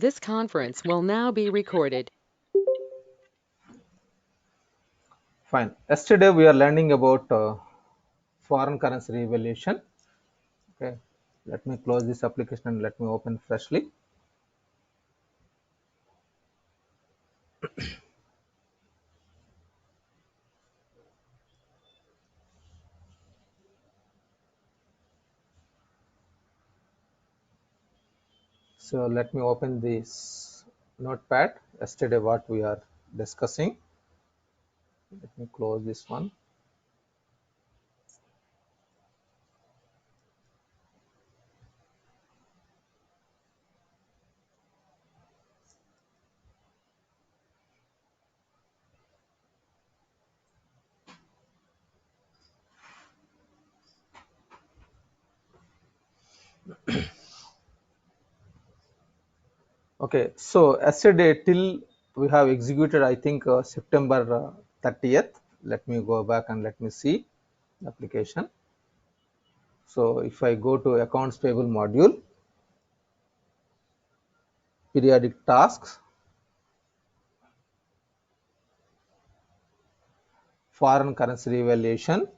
This conference will now be recorded. Fine. Yesterday we are learning about foreign currency revaluation. Okay. Let me close this application and let me open freshly. So let me open this notepad. Yesterday what we are discussing. Let me close this one. Okay. So yesterday till we have executed I think September 30th. Let me go back and let me see the application. So if I go to accounts payable module, periodic tasks, foreign currency revaluation.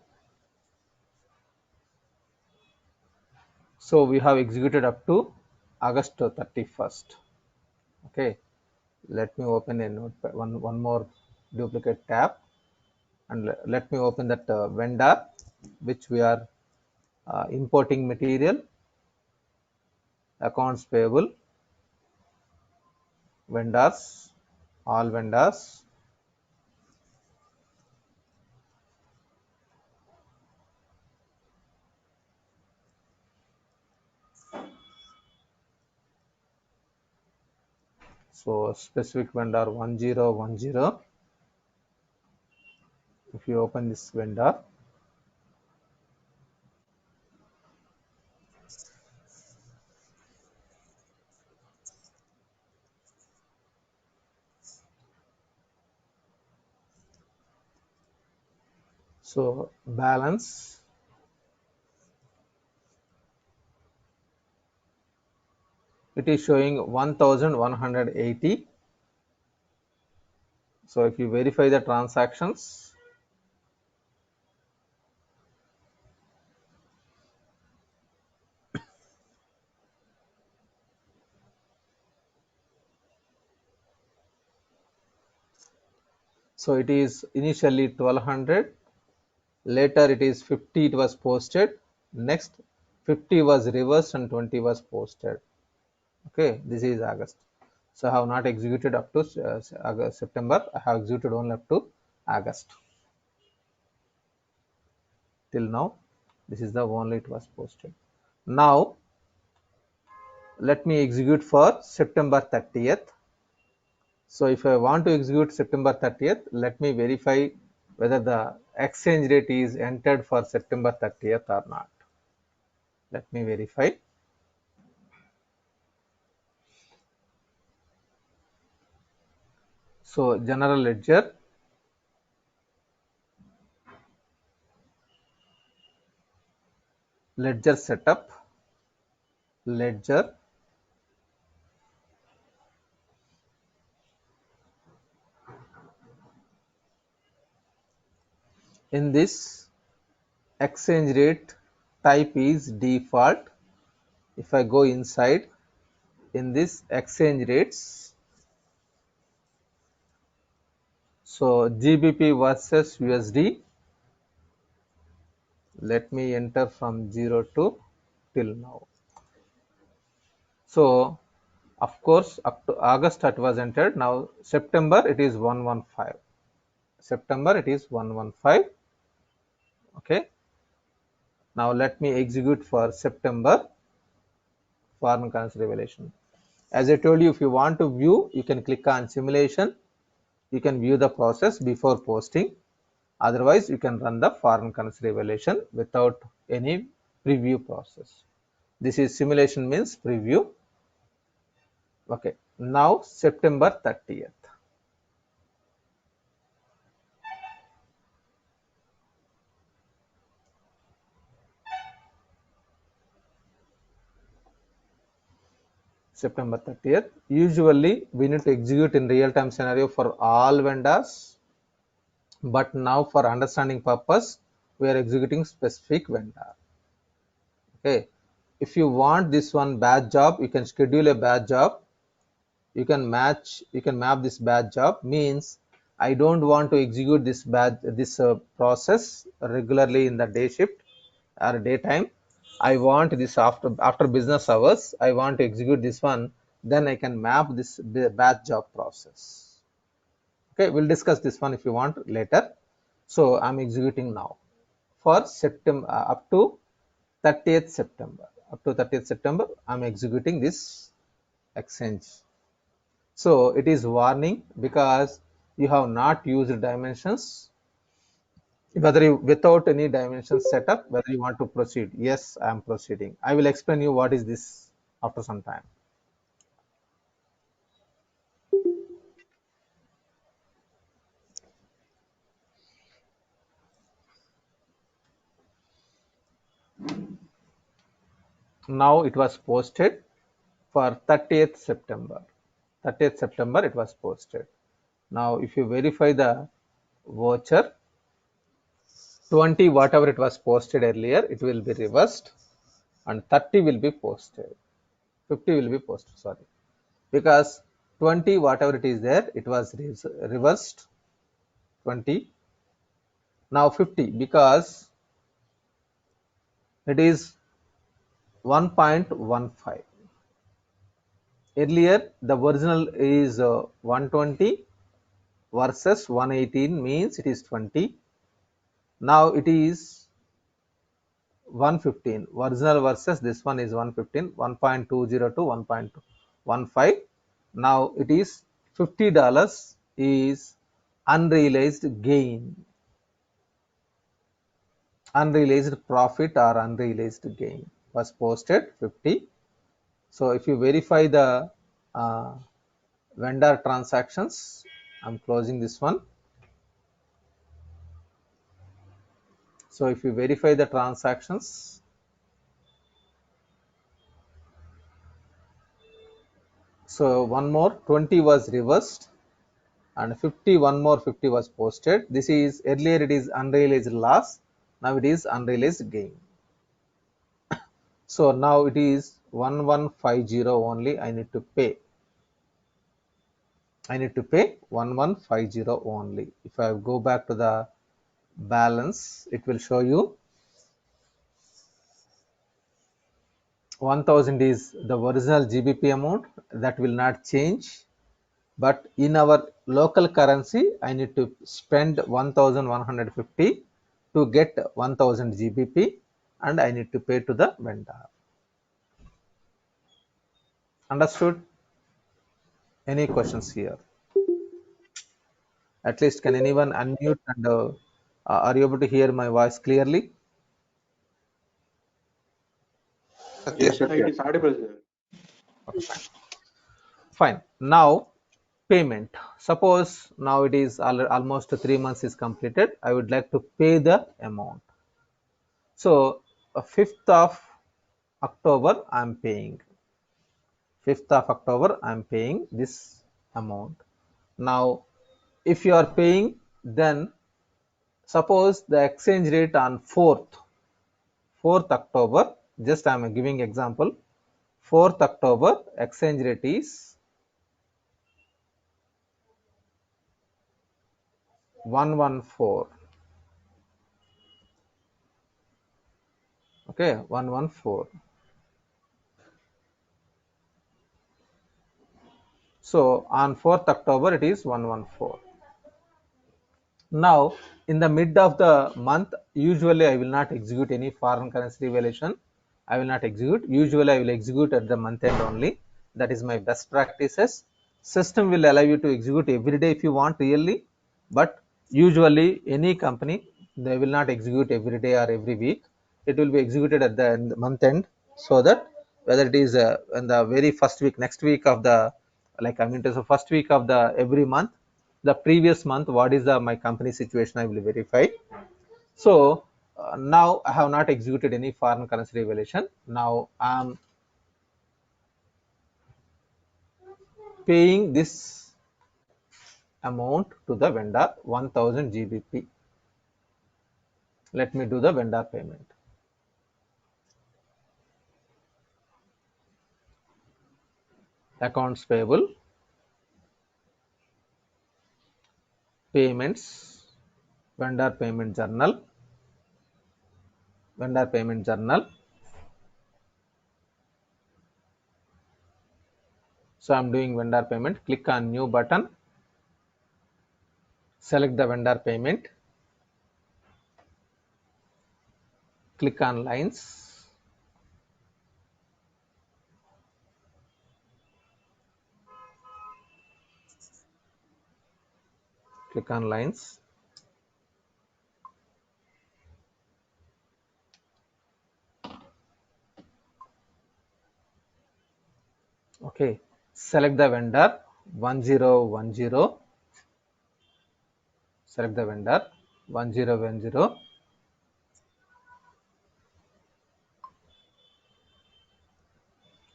So we have executed up to August 31st. Okay, let me open a notepad, one more duplicate tab, and let me open that vendor which we are importing material, accounts payable, vendors, all vendors. So specific vendor 1010. If you open this vendor, so balance, it is showing 1180. So if you verify the transactions, so it is initially 1200, later it is 50, it was posted, next 50 was reversed and 20 was posted. Okay, this is August. So I have not executed up to September, I have executed only up to August. Till now, this is the only it was posted. Now let me execute for September 30th. So if I want to execute September 30th, let me verify whether the exchange rate is entered for September 30th or not. Let me verify. So general ledger setup, ledger. In this exchange rate type is default. If I go inside in this exchange rates, so GBP versus USD, let me enter from 0 to till now. So of course up to August it was entered. Now September it is 115. September it is 115. Okay. Now let me execute for September foreign currency revelation. As I told you, if you want to view, you can click on simulation. You can view the process before posting. Otherwise, you can run the foreign currency revelation without any preview process. This is simulation means preview. Okay. Now September 30th. September 30th. Usually we need to execute in real time scenario for all vendors, but now for understanding purpose we are executing specific vendor. Okay, if you want this one batch job, you can schedule a batch job. You can map this batch job. Means I don't want to execute this process regularly in the day shift or daytime. I want this after business hours. I want to execute this one. Then I can map this batch job process. Okay, we'll discuss this one if you want later. So I'm executing now for September up to 30th September. Up to 30th September, I'm executing this exchange. So it is warning because you have not used dimensions, whether you without any dimensions setup, whether you want to proceed. Yes, I am proceeding. I will explain you what is this after some time. Now it was posted for 30th September. 30th September it was posted. Now if you verify the voucher, 20 whatever it was posted earlier, it will be reversed and 30 will be posted. 50 will be posted, sorry. Because 20 whatever it is there, it was reversed 20. Now 50 because it is 1.15. Earlier the original is 120 versus 118, means it is 20. Now it is 115. Original versus this one is 115, 1.20 to 1.15. Now it is $50 is unrealized gain, unrealized profit or unrealized gain was posted 50. So if you verify the uh, vendor transactions, I'm closing this one. So if you verify the transactions, so one more 20 was reversed and 50, one more 50 was posted. This is earlier it is unrealized loss, now it is unrealized gain. So now it is 1150 only. I need to pay 1150 only. If I go back to the balance, it will show you 1000 is the original GBP amount, that will not change. But in our local currency, I need to spend 1150 to get 1000 GBP and I need to pay to the vendor. Understood? Any questions here? At least can anyone unmute and are you able to hear my voice clearly? Yes, sir, it is audible, sir. Okay, fine. Now payment. Suppose now it is almost 3 months is completed. I would like to pay the amount. So 5th of October I am paying. 5th of October I am paying this amount. Now if you are paying, then suppose the exchange rate on 4th October, just I am giving example, 4th October exchange rate is 114. Okay, 114. So on 4th October it is 114. Now in the mid of the month, usually I will not execute any foreign currency revaluation. I will not execute. Usually I will execute at the month end only. That is my best practices. System will allow you to execute every day if you want really, but usually any company, they will not execute every day or every week. It will be executed at the month end, so that whether it is in the very first week, next week of the, like I mean to say first week of the every month, the previous month, what is the my company situation, I will verify. So now I have not executed any foreign currency revaluation. Now paying this amount to the vendor, 1000 GBP. Let me do the vendor payment. Accounts payable, payments, vendor payment journal, vendor payment journal. So I'm doing vendor payment. Click on new button, select the vendor payment, click on lines, click on lines. Okay, select the vendor 1010, select the vendor 1010.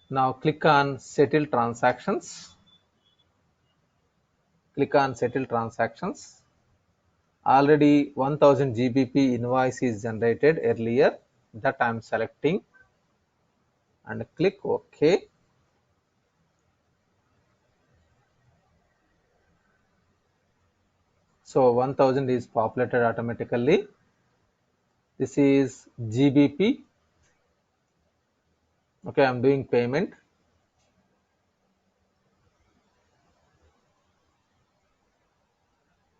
Now click on settle transactions, click on settle transactions. Already 1000 GBP invoice is generated earlier, that I am selecting and click OK. So 1000 is populated automatically. This is GBP. Okay, I am doing payment.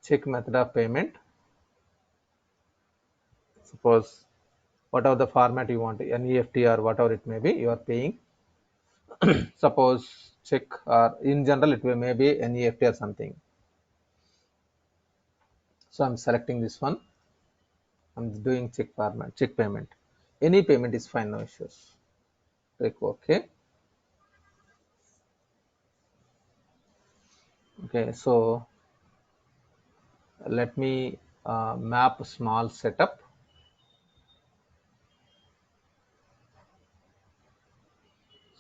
Check method of payment. Suppose whatever the format you want, NEFT or whatever it may be, you are paying. Suppose check, or in general it may be NEFT or something. So I'm selecting this one. I'm doing check format, check payment. Any payment is fine, no issues. Click OK. Okay, so let me map small setup.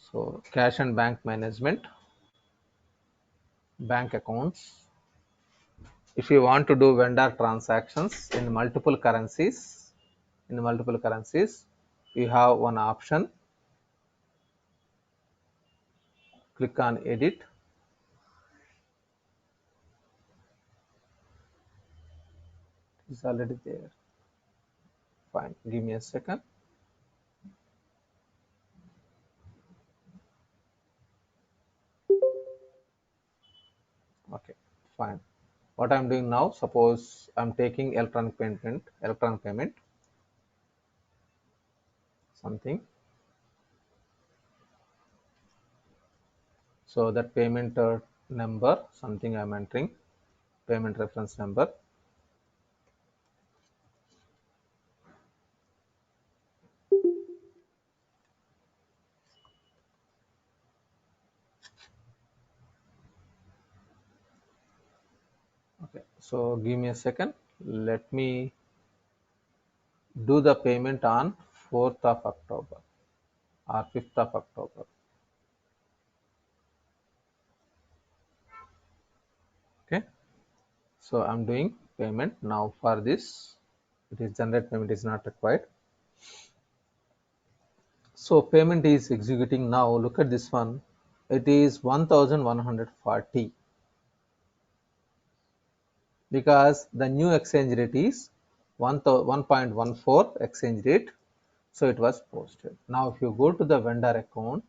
So cash and bank management, bank accounts. If you want to do vendor transactions in multiple currencies, you have one option. Click on edit. It's already there. Fine. Give me a second. Okay, fine. What I'm doing now, suppose I'm taking electronic payment, something. So that payment number, something I'm entering, payment reference number. Okay, so give me a second. Let me do the payment on 4th of October or 5th of October. Okay, so I'm doing payment now. For this, it is generate payment is not required. So payment is executing now. Look at this one. It is 1140 because the new exchange rate is 1.14 exchange rate. So it was posted. Now if you go to the vendor account,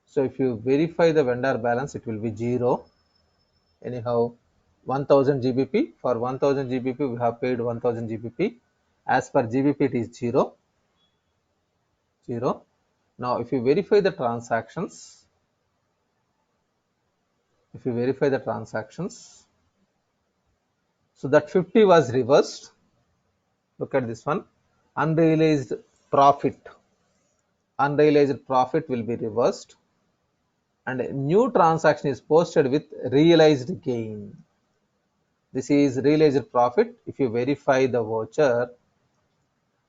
so if you verify the vendor balance, it will be 0. Anyhow, 1000 GBP, for 1000 GBP we have paid 1000 GBP. As per GBP it is 0. Now if you verify the transactions, so that 50 was reversed. Look at this one. Unrealized profit will be reversed and a new transaction is posted with realized gain. This is realized profit. If you verify the voucher,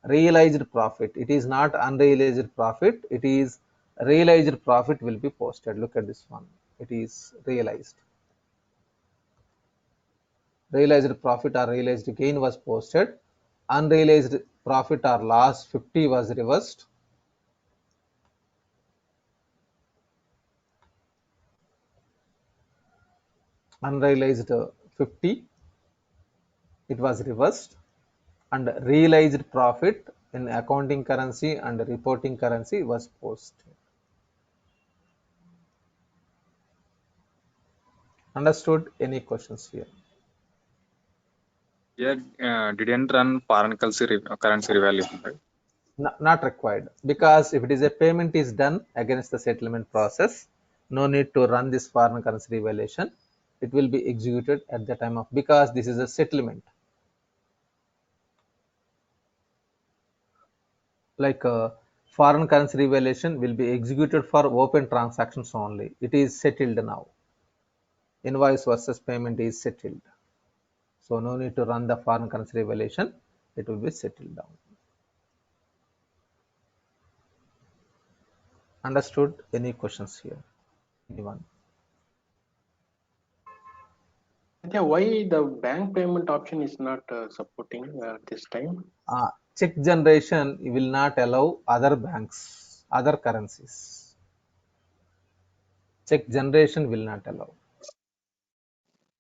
realized profit, it is not unrealized profit, it is realized profit will be posted. Look at this one. it is realized. Realized profit or realized gain was posted. Unrealized profit or loss 50 was reversed. Unrealized 50, it was reversed, and realized profit in accounting currency and reporting currency was posted. Understood? Any questions here? Yeah, didn't run foreign currency revaluation, right? Not required, because if it is a payment is done against the settlement process, no need to run this foreign currency revaluation. It will be executed at the time of, because this is a settlement. Like foreign currency revaluation will be executed for open transactions only. It is settled now. Invoice versus payment is settled. So no need to run the foreign currency revaluation. It will be settled down. Understood? Any questions here? Anyone? Yeah, why the bank payment option is not supporting this time? Check generation will not allow other banks, other currencies. Check generation will not allow.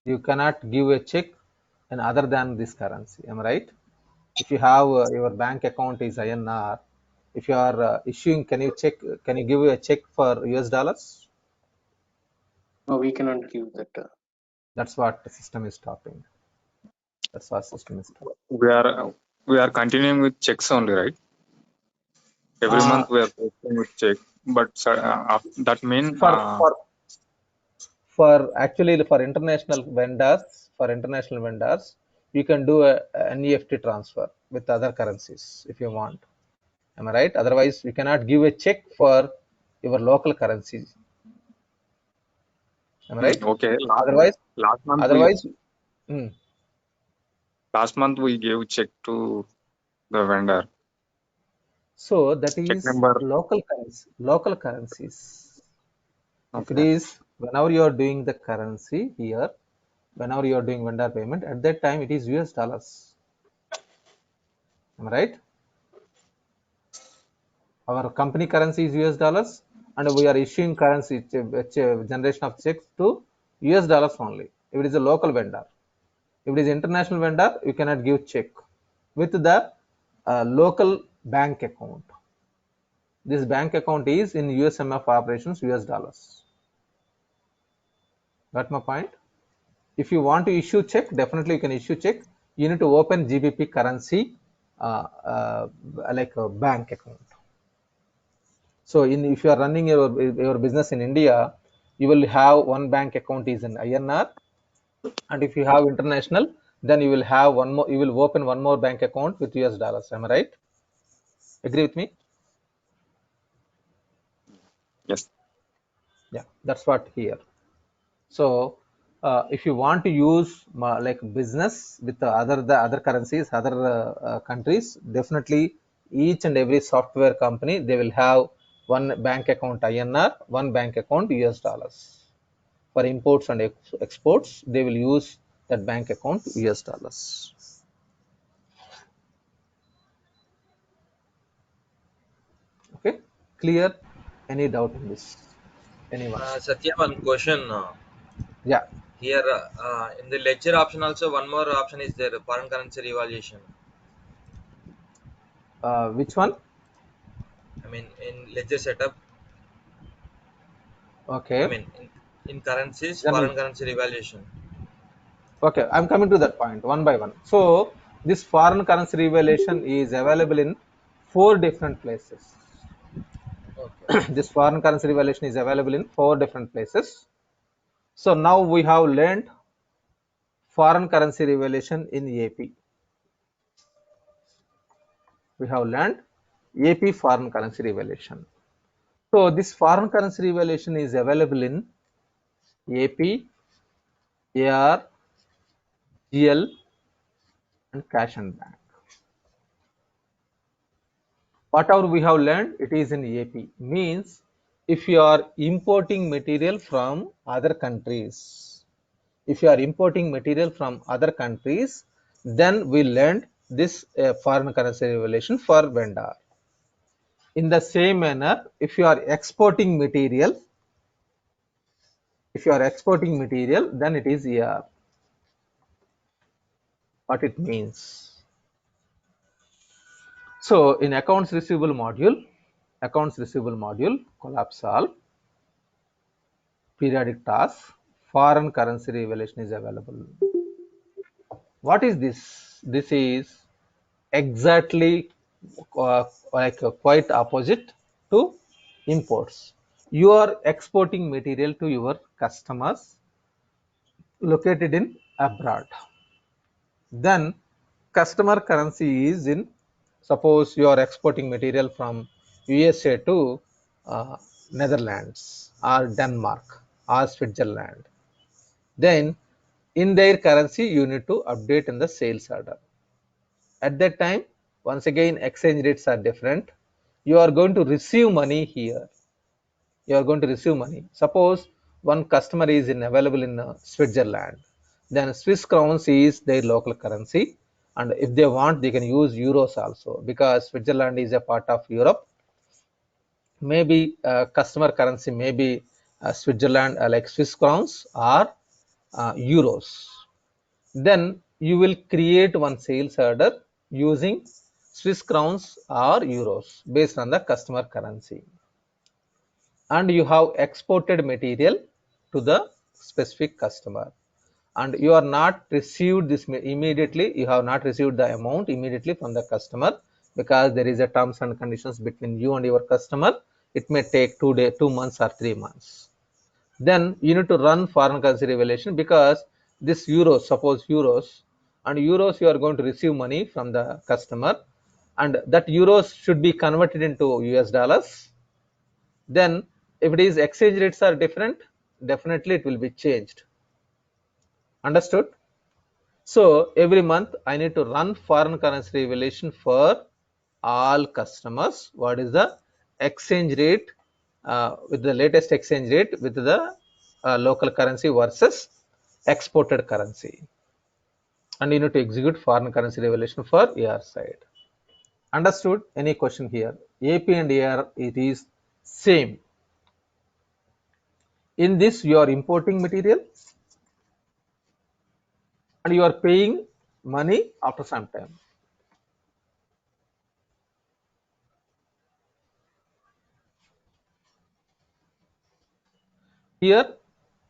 You cannot give a check and other than this currency. Am I right? If you have your bank account is INR, if you are issuing, can you check? Can you give a check for US dollars? No, we cannot give that. That's what the system is stopping. That's what system is stopping. We are continuing with checks only, right? Every month we are posting with check, but that means for actually for international vendors, you can do an EFT transfer with other currencies if you want. Am I right? Otherwise, you cannot give a check for your local currencies. Am I right? Okay. Otherwise, last month we gave check to the vendor. So that check is number. local currencies. Okay. If it is whenever you are doing the currency here, whenever you are doing vendor payment, at that time it is US dollars. Am I right? Our company currency is US dollars, and we are issuing currency generation of checks to US dollars only. If it is a local vendor, if it is international vendor, you cannot give check with the local bank account. This bank account is in USMF operations, US dollars. Got my point? If you want to issue check, definitely you can issue check. You need to open GBP currency like a bank account. So if you are running your business in India, you will have one bank account is in INR, and if you have international, then you will have one more. You will open one more bank account with US dollars. Am I right? Agree with me? Yes. Yeah, that's what here. So if you want to use like business with the other currencies, other countries, definitely each and every software company, they will have one bank account INR, one bank account US dollars. For imports and exports, they will use that bank account US dollars. Okay, clear? Any doubt in this? Anyone? Satya, one question. Yeah. Here in the ledger option also one more option is there, foreign currency revaluation. Which one? I mean in ledger setup. Okay. I mean in currencies, Then foreign currency revaluation. Okay, I'm coming to that point one by one. So this foreign currency revaluation is available in 4 different places. Okay. This foreign currency revaluation is available in 4 different places. So now we have learned foreign currency revaluation in AP. We have learned AP foreign currency revaluation. So this foreign currency revaluation is available in AP, AR, GL, and cash and bank. Whatever we have learned, it is in AP. Means if you are importing material from other countries. If you are importing material from other countries, then we lend this foreign currency revaluation for vendor. In the same manner, if you are exporting material, then it is ER. What it means? So in accounts receivable module, collapse all, periodic task, foreign currency revaluation is available. What is this? This is exactly quite opposite to imports. You are exporting material to your customers located in abroad. Then customer currency is in, suppose you are exporting material from USA to Netherlands or Denmark or Switzerland. Then in their currency you need to update in the sales order. At that time, once again exchange rates are different. You are going to receive money here. Suppose one customer is available in Switzerland, then Swiss crowns is their local currency, and if they want they can use euros also, because Switzerland is a part of Europe. Maybe customer currency may be Switzerland, like Swiss crowns or euros. Then you will create one sales order using Swiss crowns or euros based on the customer currency, and you have exported material to the specific customer, and you are not received this immediately. You have not received the amount immediately from the customer, because there is a terms and conditions between you and your customer. It may take 2 months or 3 months. Then you need to run foreign currency revaluation, because this euros, suppose euros, and euros you are going to receive money from the customer, and that euros should be converted into US dollars. Then if it is exchange rates are different, definitely it will be changed. Understood? So every month I need to run foreign currency revaluation for all customers. What is the exchange rate with the latest exchange rate with the local currency versus exported currency, and you need to execute foreign currency revaluation for AR side. Understood? Any question here? AP and AR, it is same. In this you are importing material and you are paying money after some time. Here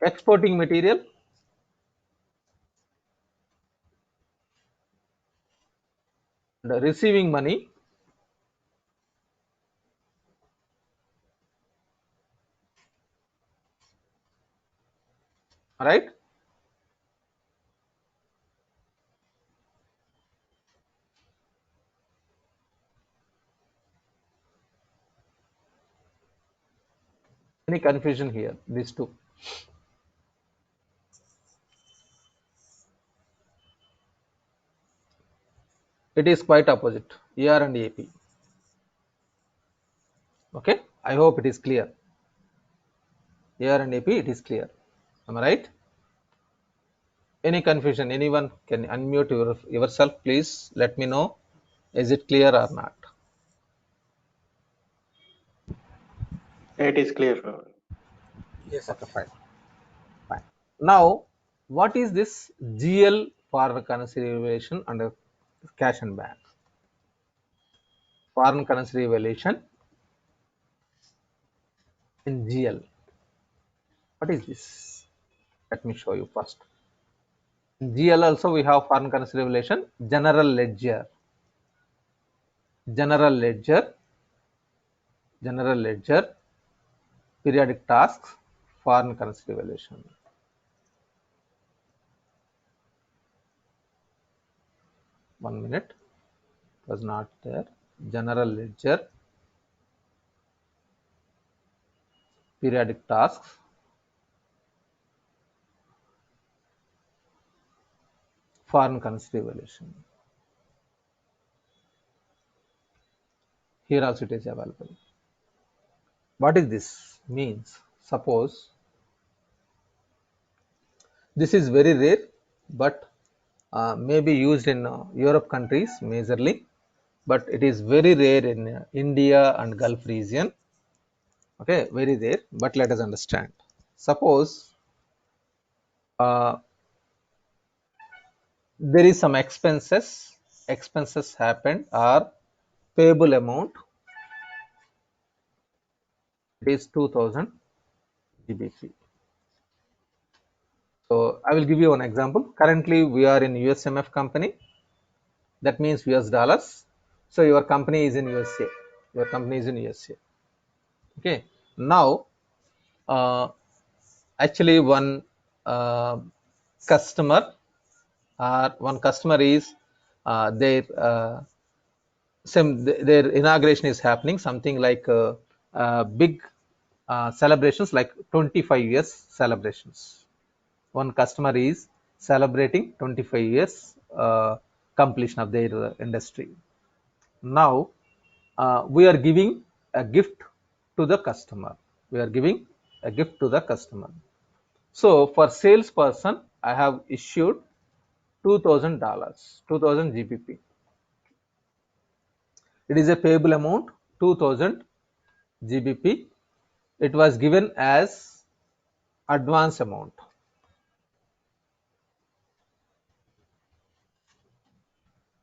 exporting material, and receiving money, right? Any confusion here? These two. It is quite opposite, AR and AP. Okay, I hope it is clear. AR and AP, it is clear. Am I right? Any confusion? Anyone can unmute yourself, please let me know. Is it clear or not? It is clear. Yes, sir. Okay, fine. Now, what is this GL foreign currency revaluation under cash and bank? Foreign currency revaluation in GL. What is this? Let me show you first. In GL also we have foreign currency revaluation, general ledger, periodic tasks, foreign currency revaluation. One minute, it was not there. General ledger, periodic tasks, foreign currency revaluation. Here also it is available. What is this? means suppose this is very rare, but may be used in Europe countries majorly, but it is very rare in India and Gulf region. Okay, very rare, but let us understand. Suppose uh, there is some expenses happened or payable amount, it is 2000 GBP. So I will give you one example. Currently we are in USMF company, that means US dollars. So your company is in USA. Your company is in USA. Okay. Now, actually, uh, customer one customer is their their inauguration is happening. Something like big celebrations, like 25 years celebrations. One customer is celebrating 25 years completion of their industry. Now we are giving a gift to the customer. We are giving a gift to the customer. So for salesperson, I have issued $2,000, 2000 GBP. It is a payable amount, 2000 GBP. It was given as advance amount.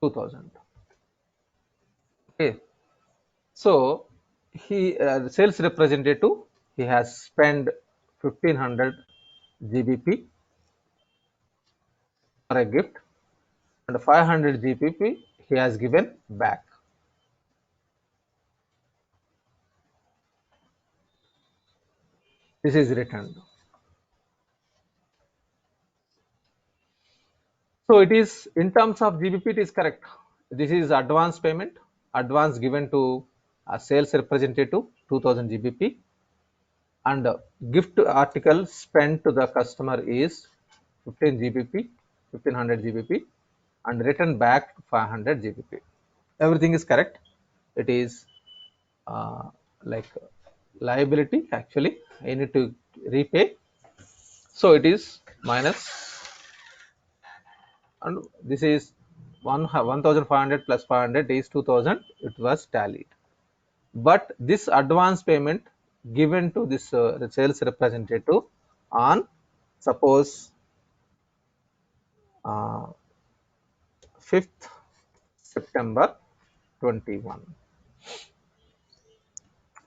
$2,000. Okay. So he sales representative, he has spent 1500 GBP for a gift, and 500 GBP he has given back. This is returned. So it is in terms of GBP, it is correct. This is advance payment, advance given to a sales representative, 2000 GBP, and gift article spent to the customer is 15 GBP, 1500 GBP, and returned back 500 GBP. Everything is correct. It is like liability, actually I need to repay, so it is minus, and this is 1500 plus 500 is 2000, it was tallied. But this advance payment given to this sales representative on suppose 5th September 21,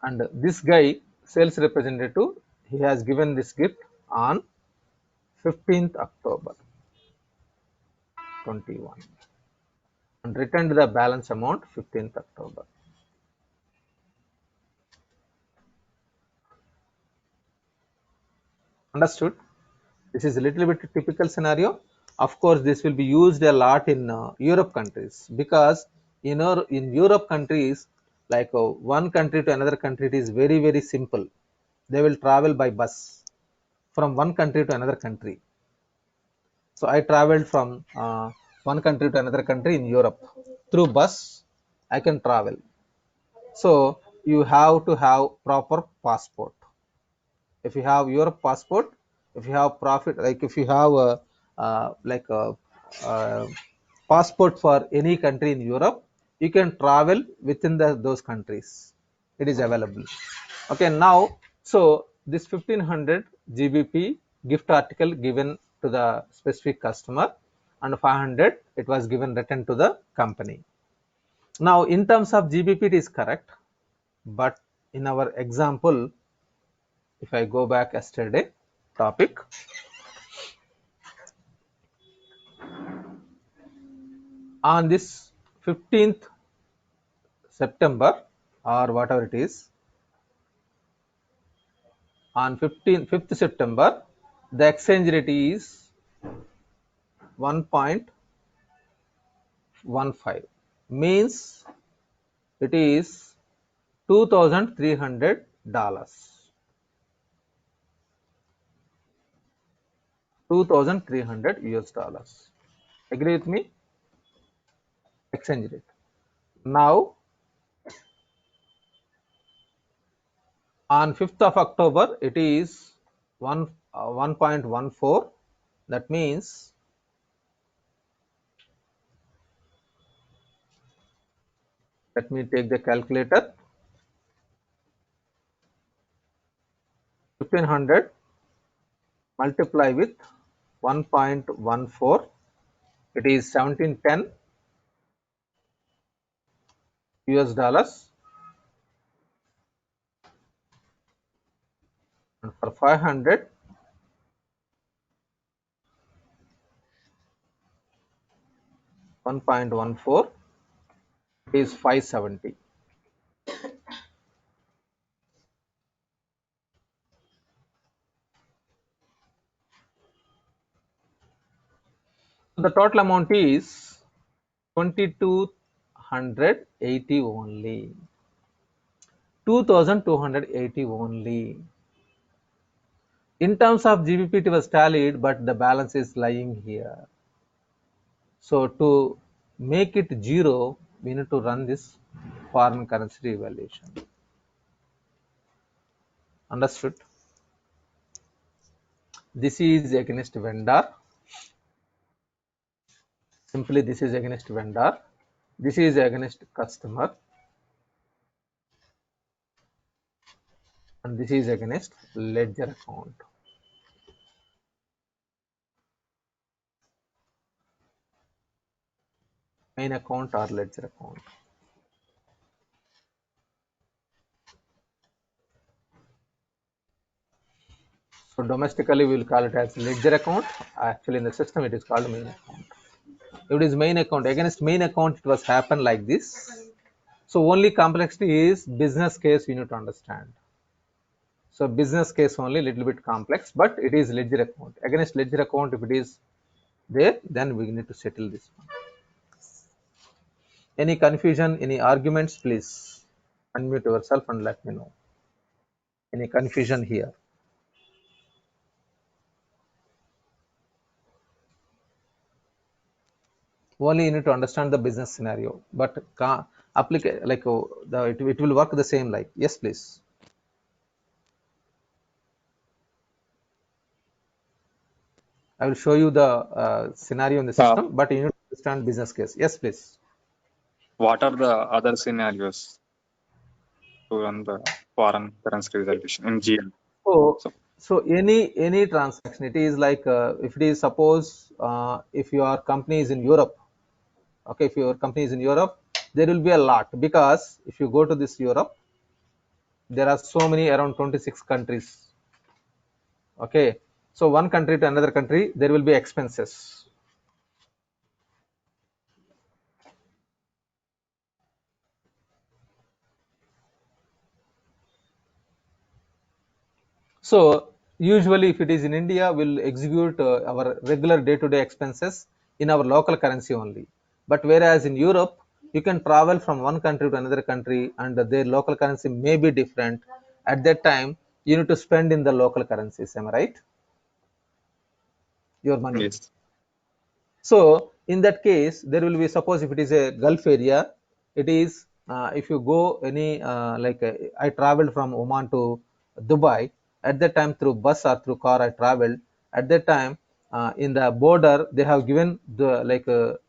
and this guy sales representative, he has given this gift on 15th October 21 and returned the balance amount 15th October. Understood? This is a little bit typical scenario. Of course, this will be used a lot in Europe countries, because in Europe countries, like one country to another country, it is very simple. They will travel by bus from one country to another country. So I traveled from one country to another country in Europe through bus. I can travel. So you have to have proper passport. If you have your passport, if you have profit, like if you have like a passport for any country in Europe, you can travel within those countries. It is available. Okay, now so this 1500 GBP gift article given to the specific customer, and 500 it was given returned to the company. Now in terms of GBP it is correct, but in our example, if I go back yesterday topic, on this 15th September or whatever it is, on 5th September, the exchange rate is 1.15, means it is $2,300. $2,300. Agree with me? Exchange rate. Now On 5th of October, it is 1.14. That means let me take the calculator. 1500 multiply with 1.14, it is 1710 US dollars, and for 500 1.14, it is 570. The total amount is 2280 only. 2280 only. In terms of GBP, it was tallied, but the balance is lying here. So to make it zero, we need to run this foreign currency revaluation. Understood? This is against vendor. Simply this is against vendor. This is against customer. And this is against ledger account. Main account or ledger account. So domestically we will call it as ledger account. Actually in the system it is called main account. If it is main account, against main account it was happen like this. So only complexity is business case you need to understand. So business case only little bit complex, but it is ledger account. Against ledger account, if it is there, then we need to settle this one. Any confusion, any arguments, please unmute yourself and let me know. Any confusion here? Only you need to understand the business scenario, but applicate like it will work the same like. Yes, please. I will show you the scenario in the system, but you need to understand business case. Yes, please. What are the other scenarios to run the foreign currency resolution in GL? So any transaction, it is like if it is suppose if your company is in Europe, okay, if your company is in Europe, there will be a lot, because if you go to this Europe, there are so many, around 26 countries. Okay, so one country to another country, there will be expenses. So usually if it is in India, we'll execute our regular day-to-day expenses in our local currency only. But whereas in Europe, you can travel from one country to another country and their local currency may be different. At that time, you need to spend in the local currencies. Am I right? Your money. Yes. So in that case, there will be, suppose if it is a Gulf area, it is if you go any I traveled from Oman to Dubai. At that time through bus or through car I traveled. At that time in the border they have given the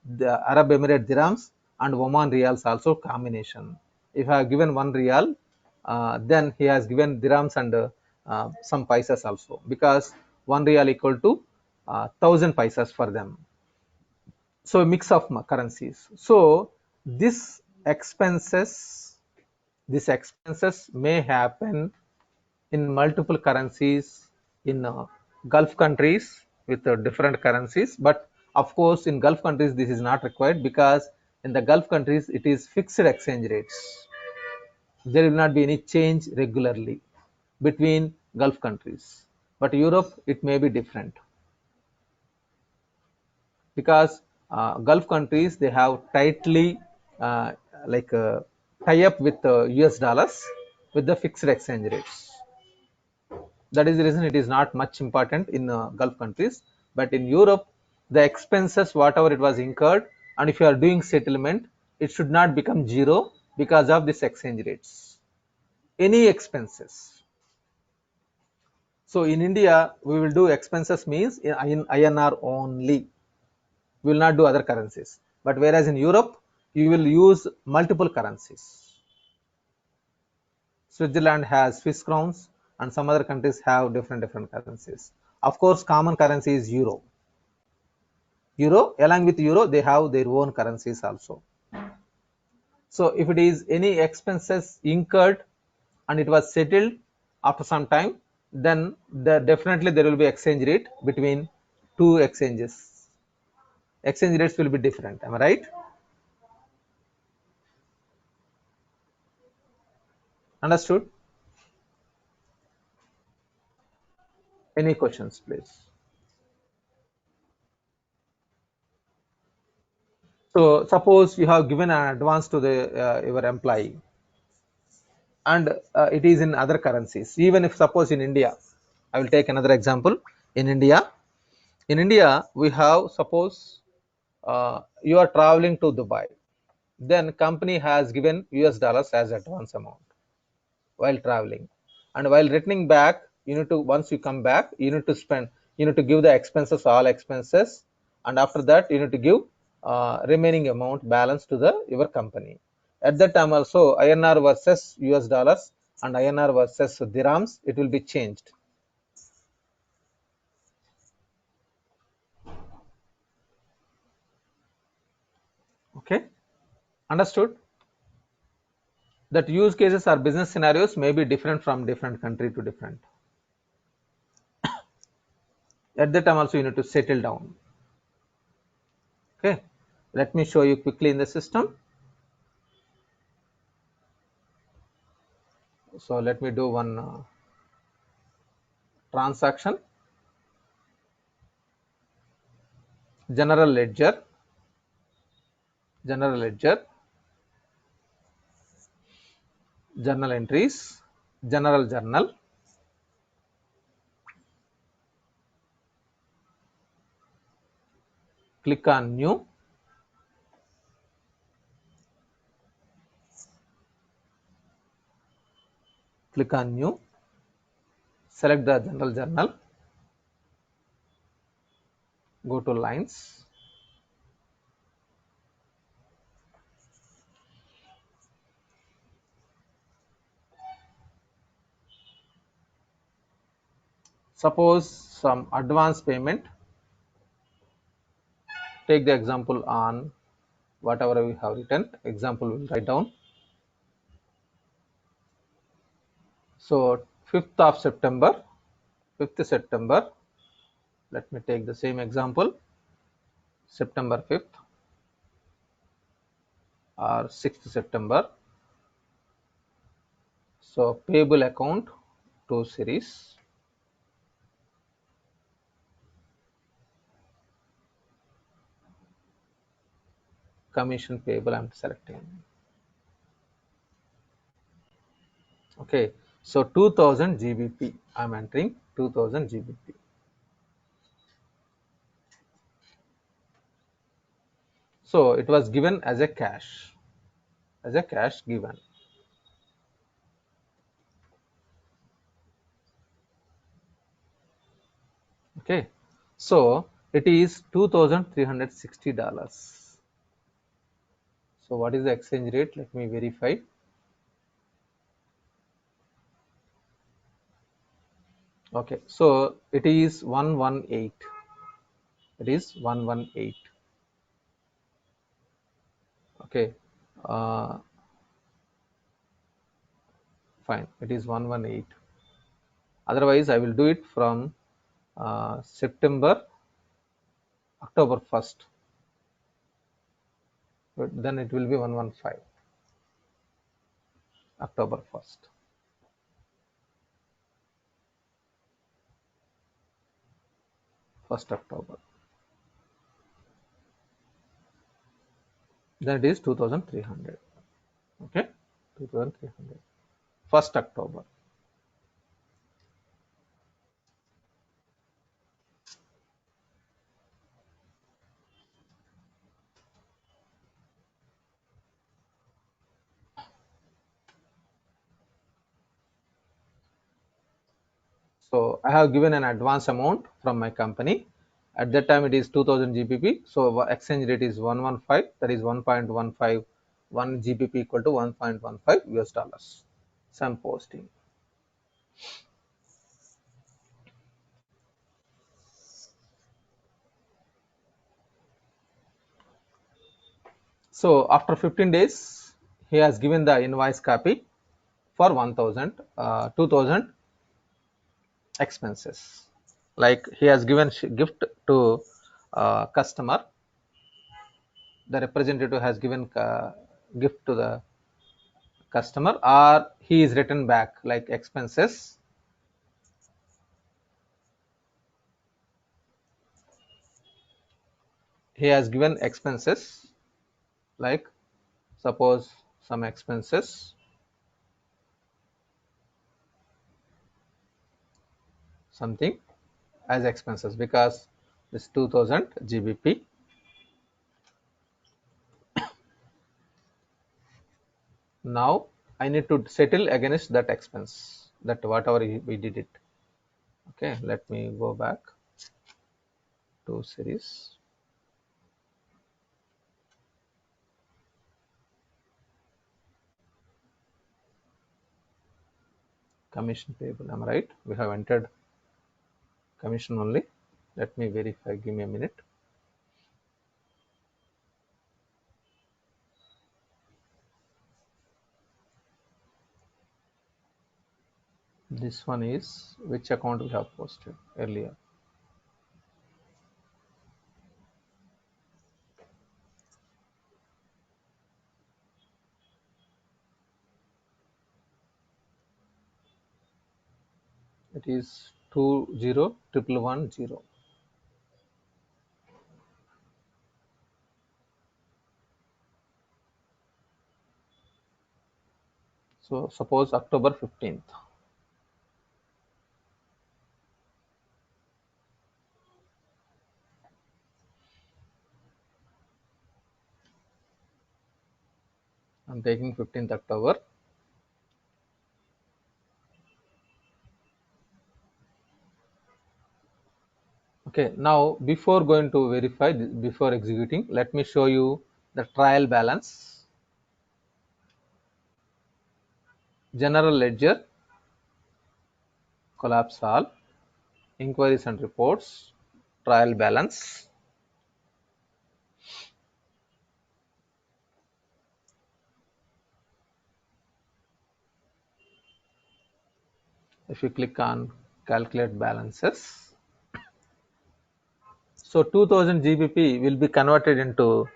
the Arab Emirate dirhams and Oman riyals also combination. If I have given 1 riyal, then he has given dirhams and some paisas also, because 1 riyal equal to 1000 paisas for them. So a mix of currencies. So this expenses may happen in multiple currencies in Gulf countries with different currencies. But of course, in Gulf countries this is not required, because in the Gulf countries it is fixed exchange rates. There will not be any change regularly between Gulf countries. But Europe, it may be different, because Gulf countries, they have tightly uh, tie up with US dollars with the fixed exchange rates. That is the reason it is not much important in Gulf countries. But in Europe, the expenses, whatever it was incurred, and if you are doing settlement, it should not become zero because of this exchange rates. Any expenses, So in India, we will do expenses means in INR only. We will not do other currencies. But whereas in Europe, you will use multiple currencies. Switzerland has Swiss crowns, and some other countries have different currencies. Of course, common currency is euro. Euro, along with euro, they have their own currencies also. So if it is any expenses incurred and it was settled after some time, then definitely there will be exchange rate between two exchanges. Exchange rates will be different. Am I right? Understood? Any questions, please? So suppose you have given an advance to the your employee, and it is in other currencies. Even if suppose in India, I will take another example. In India, we have suppose you are traveling to Dubai, then company has given US dollars as advance amount while traveling, and while returning back, you need to, once you come back, you need to spend, you need to give the expenses, all expenses, and after that you need to give remaining amount balance to the your company. At that time also, INR versus US dollars and INR versus dirhams, it will be changed. Okay, understood? That use cases or business scenarios may be different from different country to different. At that time also, you need to settle down. Okay, let me show you quickly in the system. So let me do one transaction. General ledger, general ledger, journal entries, general journal. Click on new. Click on new. Select the general journal. Go to lines. Suppose some advance payment. Take the example on whatever we have written. Example will write down. So 5th of September, 5th September, let me take the same example, September 5th or 6th September. So payable account to series, commission payable I'm selecting. Okay, so 2000 GBP, I'm entering 2000 GBP. So it was given as a cash given. Okay, so it is $2,360. So what is the exchange rate? Let me verify. Okay, so it is 118. It is 118. Okay, uh, fine. It is 118. Otherwise, I will do it from October 1st. But then it will be 115. October 1st. October. Then it is 2300. Okay, 2300. 1st October. So I have given an advance amount from my company. At that time it is 2000 GBP. So exchange rate is 115, that is 1.15, 1 GBP equal to 1.15 US dollars. So I'm posting. So after 15 days, he has given the invoice copy for 2000 expenses. Like he has given gift to customer, the representative has given gift to the customer, or he is written back like expenses. He has given expenses, like suppose some expenses, something as expenses, because this 2000 GBP. Now I need to settle against that expense, that whatever we did it. Okay, let me go back to series. Commission payable, am I right? We have entered commission only. Let me verify, give me a minute. This one is which account we have posted earlier. It is 201110. So suppose October 15th. I'm taking 15th October. Okay, now before going to verify, before executing, let me show you the trial balance. General ledger, collapse all, inquiries and reports, trial balance. If you click on calculate balances, so 2000 GBP will be converted into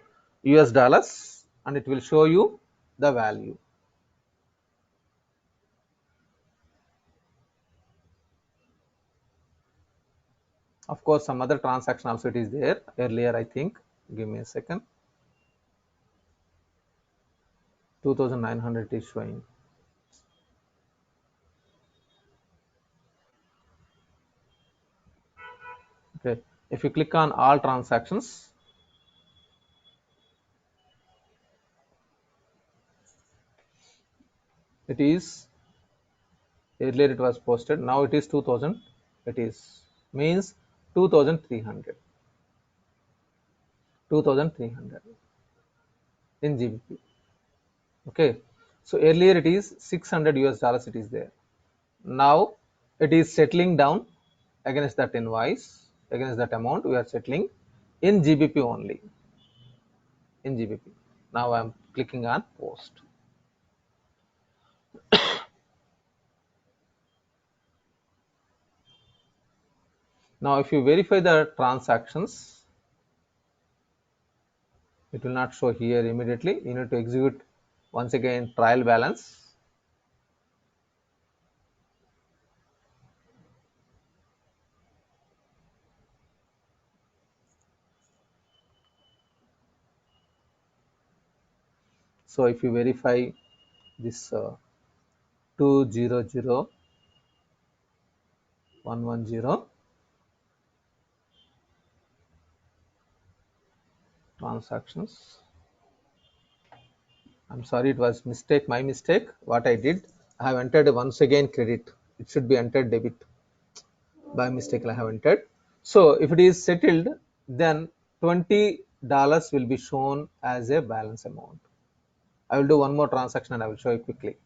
US dollars and it will show you the value. Of course, some other transaction also it is there earlier, I think. Give me a second. 2900 is showing. Okay, if you click on all transactions, it is earlier it was posted, now it is 2000, it is means 2300 in GBP. Okay, so earlier it is 600 US dollars, it is there. Now it is settling down against that invoice, against that amount we are settling in GBP only, in GBP. Now I am clicking on post. Now if you verify the transactions, it will not show here immediately. You need to execute once again trial balance. So if you verify this 200110 transactions, I'm sorry, it was mistake, my mistake. What I did, I have entered once again credit. It should be entered debit. By mistake I have entered. So if it is settled, then $20 will be shown as a balance amount. I will do one more transaction and I will show you quickly.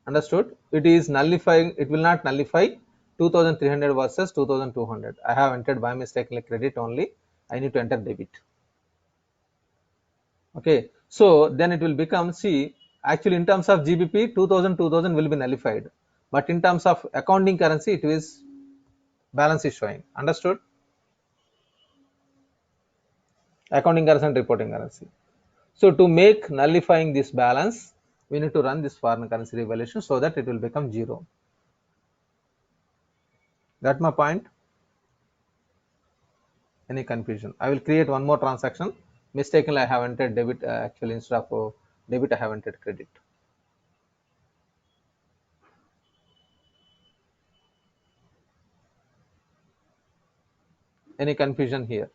Understood? It is nullifying, it will not nullify 2300 versus 2200. I have entered by mistake credit only. I need to enter debit. Okay, so then it will become, see, actually in terms of GBP 2000 will be nullified, but in terms of accounting currency it is balance is showing. Understood? Accounting currency and reporting currency. So to make nullifying this balance, we need to run this foreign currency revaluation so that it will become 0. Got my point? Any confusion? I will create one more transaction. Mistakenly I have entered debit, actually instead of debit I have entered credit. Any confusion here?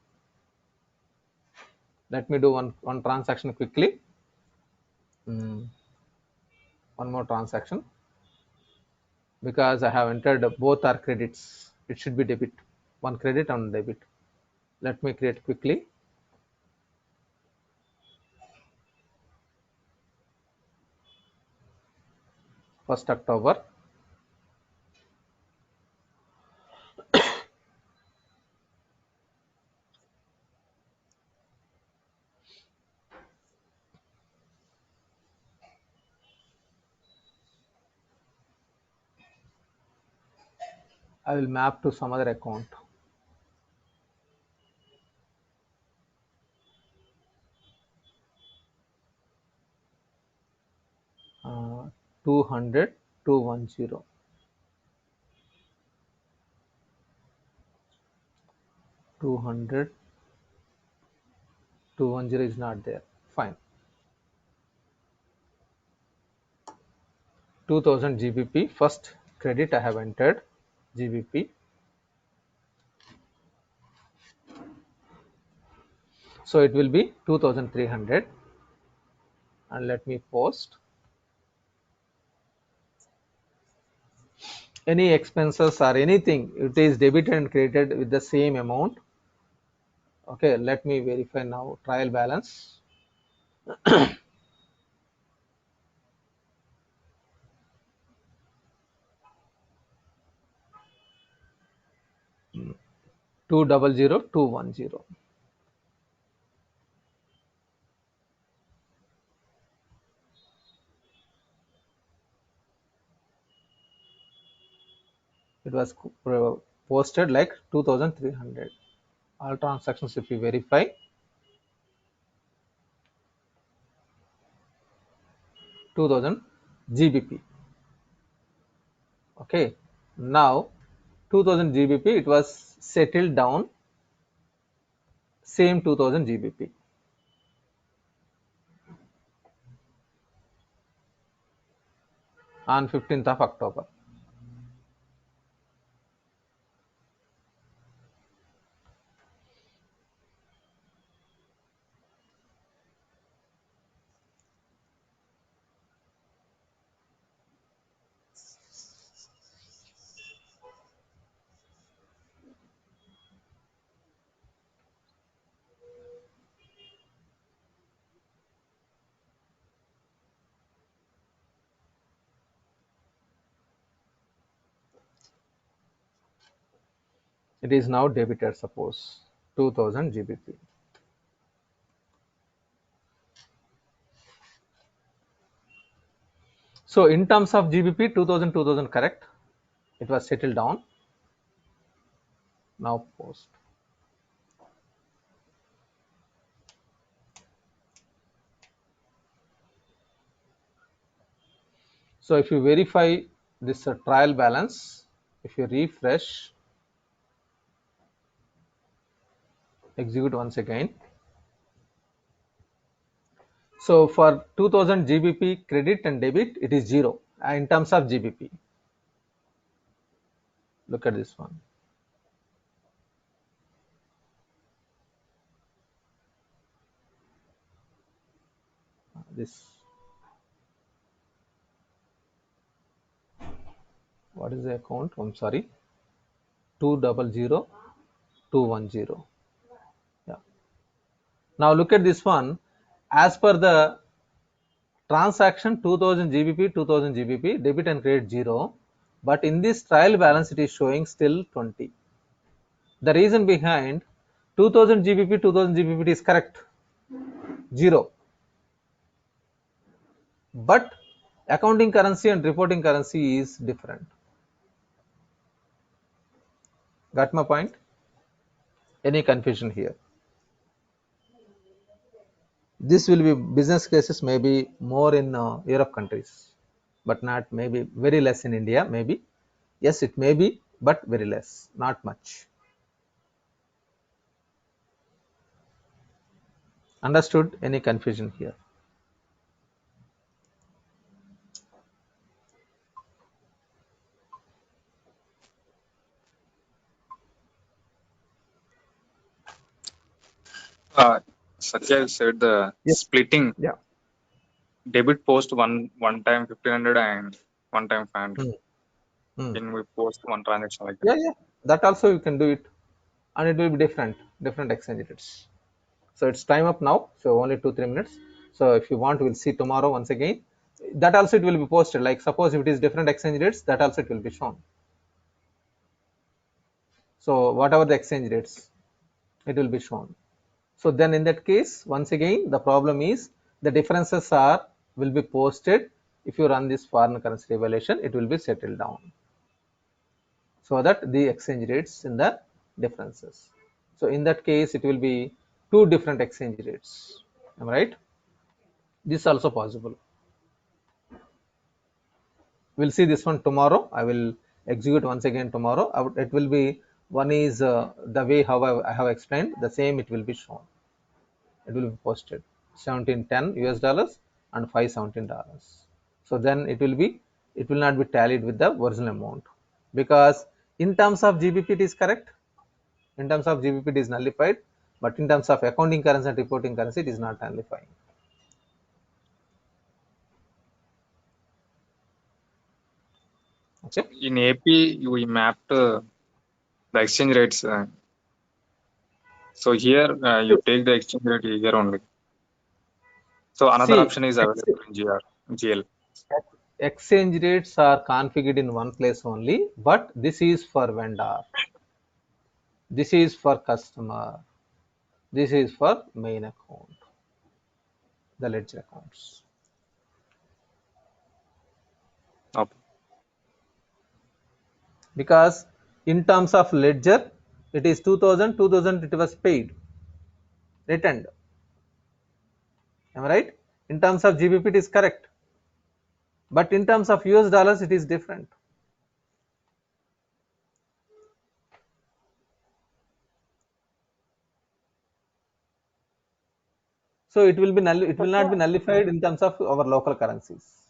Let me do one transaction quickly. One more transaction, because I have entered both are credits. It should be debit, one credit and debit. Let me create quickly. First October. I will map to some other account. Uh, 200 210. 200 210 is not there. Fine. 2000 GBP. First credit I have entered GBP. So it will be 2300, and let me post. Any expenses or anything, it is debited and credited with the same amount. Okay, let me verify now. Trial balance. Two double zero 210. It was posted like 2300. All transactions, if you verify, $2000 GBP. Okay, now 2000 GBP, it was settled down, same 2000 GBP. On 15th of October. It is now debited, suppose 2000 GBP. So in terms of GBP, 2000 correct. It was settled down. Now post. So if you verify this trial balance, if you refresh, execute once again. So for 2000 GBP credit and debit, it is 0 in terms of GBP. Look at this one. This, what is the account? I'm sorry. 200,210. Yeah. Now look at this one. As per the transaction 2000 GBP, 2000 GBP, debit and credit 0, but in this trial balance it is showing still 20. The reason behind 2000 GBP, 2000 GBP is correct, 0. But accounting currency and reporting currency is different. Got my point? Any confusion here? This will be business cases maybe more in Europe countries, but not maybe very less in India. Maybe yes, it may be, but very less, not much. Understood? Any confusion here? Satya said the Yes. splitting Yeah. debit post one time 1500 and one time 500. Can we post one transaction like that? Yeah, yeah. That also you can do it, and it will be different exchange rates. So it's time up now. So only 2-3 minutes. So if you want, we'll see tomorrow once again. That also it will be posted. Like suppose if it is different exchange rates, that also it will be shown. So whatever the exchange rates, it will be shown. So then in that case, once again, the problem is the differences will be posted. If you run this foreign currency evaluation, it will be settled down, so that the exchange rates in the differences. So in that case, it will be two different exchange rates. Am I right? This is also possible. We'll see this one tomorrow. I will execute once again tomorrow. It will be one is the way how I have explained, the same it will be shown. It will be posted 1710 US dollars and $517. So then it will not be tallied with the original amount, because in terms of GBP it is correct, in terms of GBP it is nullified, but in terms of accounting currency and reporting currency it is not nullifying. Okay. In AP, we mapped the exchange rates. So here you take the exchange rate here only. So another option is available in GL. Exchange rates are configured in one place only, but this is for vendor, this is for customer, this is for main account, the ledger accounts. Okay. Because in terms of ledger, it is 2000 it was paid, returned. Am I right? In terms of GBP it is correct, but in terms of US dollars it is different. So it will not be nullified in terms of our local currencies.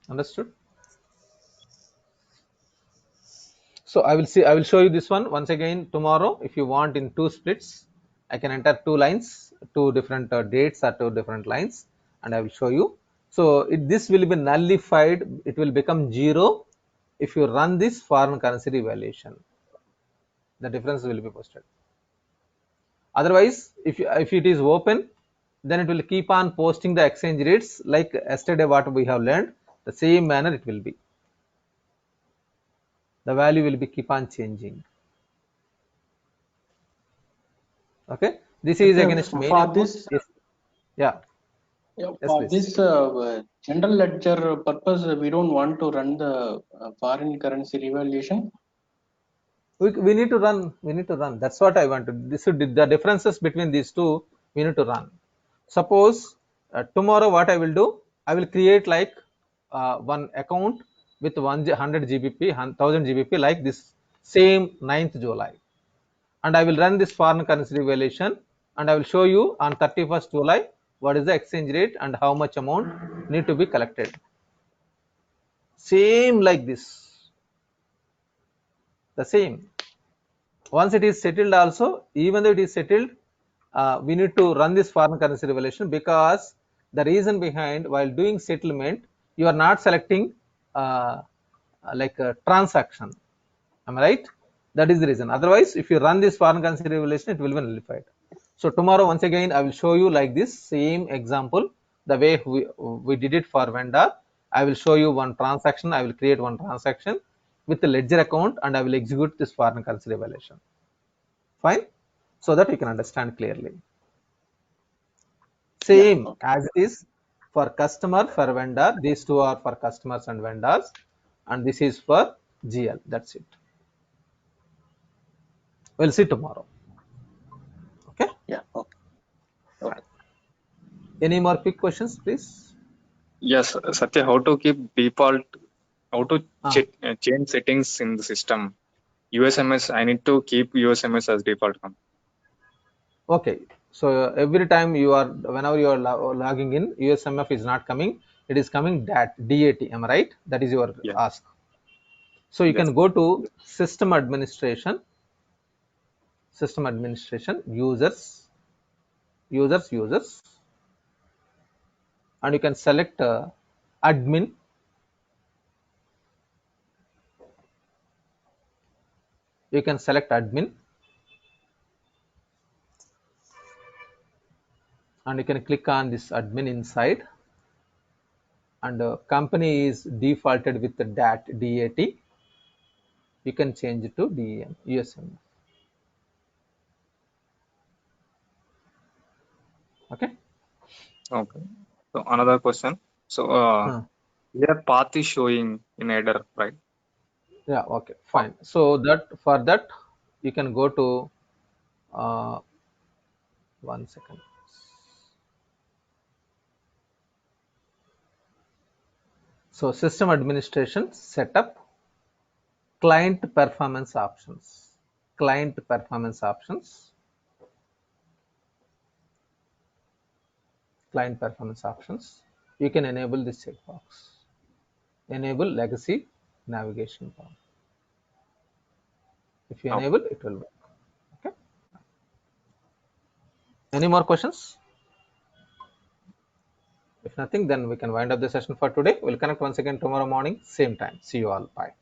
Understood? So I will show you this one once again tomorrow. If you want in two splits, I can enter two lines, two different dates or two different lines, and I will show you. So this will be nullified, it will become 0 if you run this foreign currency revaluation. The difference will be posted. Otherwise, if it is open, then it will keep on posting the exchange rates like yesterday what we have learned. The same manner it will be. The value will be keep on changing. Okay, this is against main for account. this. Yes. Yeah. Yeah, Yes, for please. this general ledger purpose, we don't want to run the foreign currency revaluation. We need to run. That's what I want to. The differences between these two we need to run. Suppose tomorrow what I will do, I will create like one account with 100 GBP, 1000 GBP like this same 9th July, and I will run this foreign currency revaluation, and I will show you on 31st July what is the exchange rate and how much amount need to be collected. Same like this. The same. Once it is settled also, even though it is settled, we need to run this foreign currency revaluation, because the reason behind while doing settlement, you are not selecting like a transaction. Am I right? That is the reason. Otherwise, if you run this foreign currency revelation, it will be nullified. So tomorrow, once again, I will show you like this same example, the way we did it for vendor. I will show you one transaction. I will create one transaction with the ledger account, and I will execute this foreign currency revelation. Fine, so that you can understand clearly. Same Yeah, okay. as it is for customer, for vendor. These two are for customers and vendors, and this is for GL. That's it. We'll see tomorrow. Okay. Yeah, okay. Okay. Any more quick questions, please? Yes, Satya, how to keep default, how to Ah, change settings in the system? USMS, I need to keep USMS as default. okay. So every time you are, whenever you are logging in, USMF is not coming. It is coming DAT. Am I right? That is your Yeah, ask. So you yes. can go to system administration, users, and you can select admin. You can select admin, and you can click on this admin inside, and company is defaulted with the DAT. You can change it to DEM, USMF. Okay. Okay. So another question. So Huh. here path is showing in header, right? Yeah, okay, fine. So that for that you can go to uh, 1 second. So system administration setup, client performance options, client performance options, client performance options. You can enable this checkbox. Enable legacy navigation bar. If you Okay. enable, it will work. Okay. Any more questions? If nothing, then we can wind up the session for today. We'll connect once again tomorrow morning, same time. See you all. Bye.